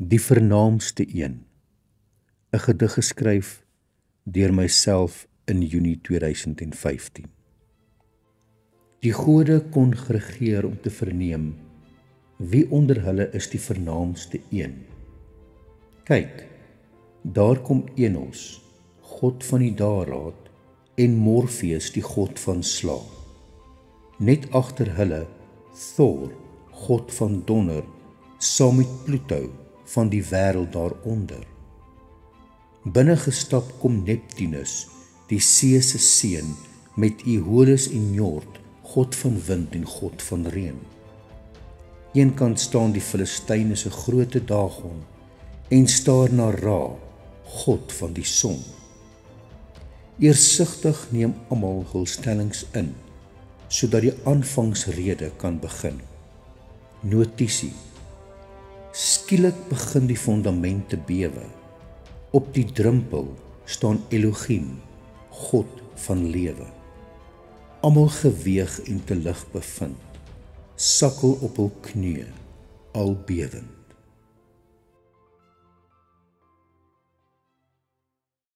Die vernaamste een, 'n gedig geskryf deur myself in Junie 2015. Die gode kongregeer om te verneem, wie onder hulle is die vernaamste een. Kyk, daar kom Enos, god van die daraad, en Morpheus, die god van slaap. Net agter hulle, Thor, god van donder, saam met Pluto, van die wêreld daaronder. Binne gestap kom Neptunus, die see se seun, met Aeolus en Njord, god van wind en god van reën. Eenkant staan die Filistyne se groote Dagon, en staar na Ra, god van die son. Eersigtig neem almal hul stellings in, sodat die aanvangsrede kan begin. Notisie: skielik begin die fondamente bewe. Op die drempel staan Elohim, God van lewe. Almal geweeg en te lig bevind, sakkel op hul knieë, al bewend.